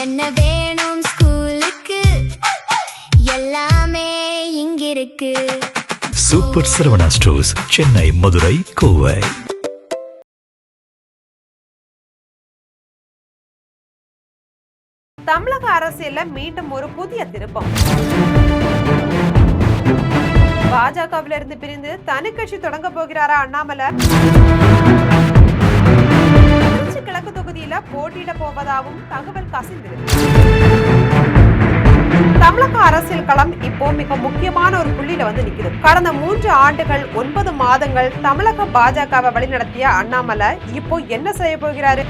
என்ன வேணும் ஸ்கூலுக்கு எல்லாமே இங்கிருக்கு. Super Saravana stores, Chennai, Madurai, Kovai. தமிழக அரசியல்ல மீண்டும் ஒரு புதிய திருப்பம். பாஜகவிலிருந்து பிரிந்து தனி கட்சி தொடங்க போகிறாரா அண்ணாமலை? திருச்சி கிழக்கு தொகுதியில போட்டியிட போவதாகவும் தகவல் கசிந்திருக்கு. தமிழக அரசியல் களம் இப்போ மிக முக்கியமான ஒரு புள்ளியில வந்து நிக்குது. கடந்த 3 ஆண்டுகள் 9 மாதங்கள் தமிழக பாஜகவை வழிநடத்திய அண்ணாமலை இப்போ என்ன செய்ய போகிறாரு?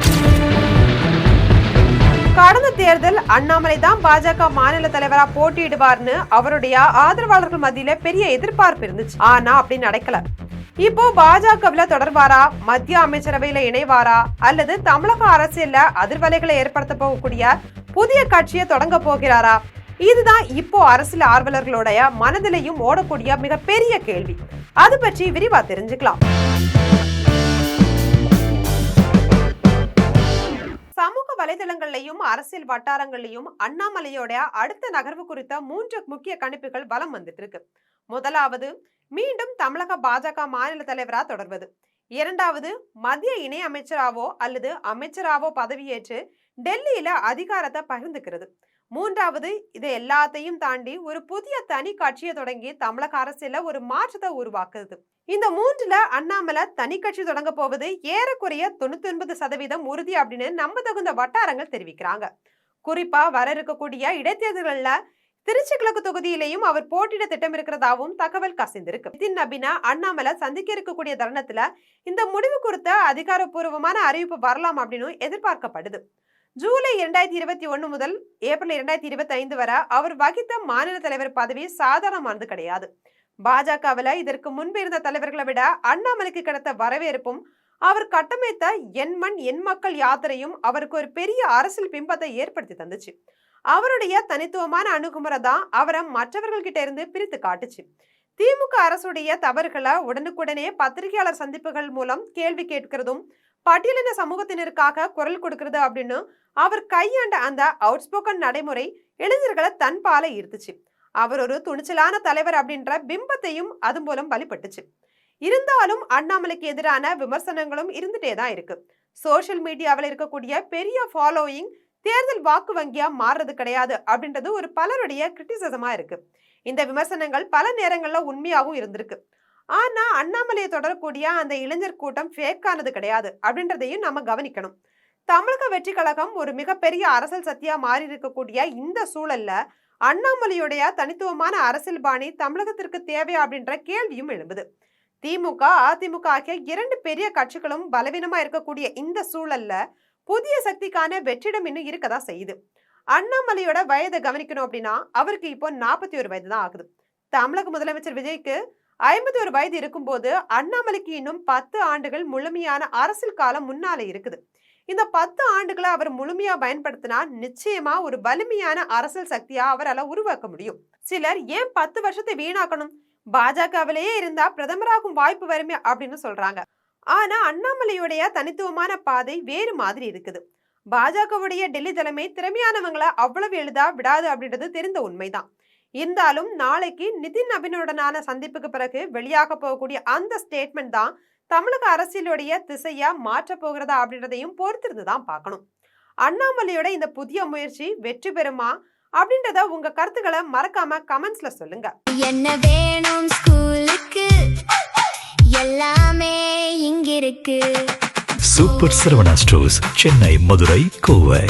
கடந்த தேர்தல் அண்ணாமலை தான் பாஜக மாநில தலைவரா போட்டியிடுவார்னு அவருடைய ஆதரவாளர்கள் மத்தியில பெரிய எதிர்பார்ப்பு இருந்துச்சு. ஆனா அப்படி நடக்கல. இப்போ பாஜகவில தொடர்வாரா, மத்திய அமைச்சரவையில இணைவாரா, அல்லது தமிழக அரசியல்ல அதிர்வலைகளை ஏற்படுத்த போகக்கூடிய புதிய கட்சியை தொடங்க போகிறாரா? இதுதான் இப்போ அரசியல் ஆர்வலர்களுடைய மனதிலையும் ஓடக்கூடிய மிகப்பெரிய கேள்வி. அது பற்றி விரிவா தெரிஞ்சுக்கலாம். சமூக வலைதளங்கள்லயும் அரசியல் வட்டாரங்கள்லயும் அண்ணாமலையோட அடுத்த நகர்வு குறித்த 3 முக்கிய கணிப்புகள் வலம் வந்துட்டு இருக்கு. முதலாவது, மீண்டும் தமிழக பாஜக மாநில தலைவரா தொடர்வது. இரண்டாவது, மத்திய இணை அமைச்சராவோ அல்லது அமைச்சராவோ பதவியேற்று டெல்லியில அதிகாரத்தை பகிர்ந்துக்கிறது. மூன்றாவது, இதை எல்லாத்தையும் தாண்டி ஒரு புதிய தனி கட்சியை தொடங்கி தமிழக அரசியல ஒரு மாற்றத்தை உருவாக்குது. இந்த 3ல அண்ணாமலை தனி கட்சி தொடங்க போவது ஏறக்குறைய 99% உறுதி அப்படின்னு நம்ப தகுந்த வட்டாரங்கள் தெரிவிக்கிறாங்க. குறிப்பா வர இருக்கக்கூடிய இடைத்தேர்தல்கள்ல திருச்சி கிழக்கு தொகுதியிலையும் அவர் போட்டியிட திட்டம் இருக்கிறதாவும் தகவல் கசிந்திருக்கு. நிதின் நபீனை அண்ணாமலை சந்திக்க இருக்கக்கூடிய தருணத்துல இந்த முடிவு குறித்த அதிகாரப்பூர்வமான அறிவிப்பு வரலாம் அப்படின்னு எதிர்பார்க்கப்படுது. ஜூலை 2021 முதல் ஏப்ரல் 2025 வரை அவர் வகித்த மாநில தலைவர் பதவி சாதாரணமானது கிடையாது. பாஜகவில் இதற்கு முன்பு இருந்த தலைவர்களை விட அண்ணாமலைக்கு கிடைத்த வரவேற்பும் அவர் கட்டமைத்த என் மண் என் மக்கள் யாத்திரையும் அவருக்கு ஒரு பெரிய அரசியல் பிம்பத்தை ஏற்படுத்தி தந்துச்சு. அவருடைய தனித்துவமான அணுகுமுறை தான் அவரை மற்றவர்கள் கிட்ட இருந்து பிரித்து காட்டுச்சு. திமுக அரசுடைய தவறுகளை உடனுக்குடனே பத்திரிகையாளர் சந்திப்புகள் மூலம் கேள்வி கேட்கிறதும் பட்டியலின சமூகத்தினருக்காக குரல் கொடுக்கிறது அப்படின்னு அவர் கையாண்ட அந்த அவுட்ஸ்போக்கன் நடைமுறை இளைஞர்களை தன்பால ஈர்த்துச்சு. அவர் ஒரு துணிச்சலான தலைவர் அப்படின்ற பிம்பத்தையும் அது மூலம் வழிபட்டுச்சு. இருந்தாலும் அண்ணாமலைக்கு எதிரான விமர்சனங்களும் இருந்துட்டே தான் இருக்கு. சோசியல் மீடியாவில் இருக்கக்கூடிய பெரிய ஃபாலோயிங் தேர்தல் வாக்கு வங்கியா மாறுறது கிடையாது அப்படின்றது ஒரு பலருடைய கிரிட்டிசிசமா இருக்கு. இந்த விமர்சனங்கள் பல நேரங்கள்ல உண்மையாகவும் இருந்திருக்கு. ஆனா அண்ணாமலையை தொடரக்கூடிய அந்த இளைஞர் கூட்டம் ஃபேக்கானது கிடையாது அப்படின்றதையும் நம்ம கவனிக்கணும். தமிழக வெற்றி கழகம் ஒரு மிகப்பெரிய அரசியல் சக்தியா மாறி இருக்கக்கூடிய இந்த சூழல்ல அண்ணாமலையுடைய தனித்துவமான அரசியல் பாணி தமிழகத்திற்கு தேவையா அப்படின்ற கேள்வியும் எழும்புது. திமுக அதிமுக ஆகிய 2 பெரிய கட்சிகளும் பலவீனமா இருக்கக்கூடிய இந்த சூழல்ல புதிய சக்திக்கான வெற்றிடம் இன்னும் இருக்கதான் செய்யுது. அண்ணாமலையோட வயதை கவனிக்கணும் அப்படின்னா அவருக்கு இப்போ 41 வயது தான் ஆகுது. தமிழக முதலமைச்சர் விஜய்க்கு 51 வயது இருக்கும்போது அண்ணாமலைக்கு இன்னும் 10 ஆண்டுகள் முழுமையான அரசியல் காலம் முன்னாலே இருக்குது. இந்த 10 ஆண்டுகளை அவர் முழுமையா பயன்படுத்தினா நிச்சயமா ஒரு வலிமையான அரசியல் சக்தியா அவரால் உருவாக்க முடியும். சிலர் ஏன் 10 வருஷத்தை வீணாக்கணும், பாஜகவிலேயே இருந்தா பிரதமராகும் வாய்ப்பு வருமே அப்படின்னு சொல்றாங்க. ஆனா அண்ணாமலையுடைய தனித்துவமான பாதை வேறு மாதிரி இருக்குது. பாஜகவுடைய டெல்லி தலைமை திறமையானவங்களை அவ்வளவு எளிதா விடாது அப்படின்றது தெரிந்த உண்மைதான். இருந்தாலும் நாளைக்கு நிதின் நபீனுடனான சந்திப்புக்கு பிறகு வெளியாக போகக்கூடிய அந்த ஸ்டேட்மெண்ட் தான் தமிழக அரசியலுடைய திசையா மாற்ற போகிறதா அப்படின்றதையும் பொறுத்திருந்துதான் பார்க்கணும். அண்ணாமலையோட இந்த புதிய முயற்சி வெற்றி பெறுமா அப்படின்றத உங்க கருத்துக்களை மறக்காம கமெண்ட்ஸ்ல சொல்லுங்க. என்ன வேணும் ஸ்கூலுக்கு எல்லாமே இங்கிருக்கு. Super Saravana stores, Chennai, Madurai, Kovai.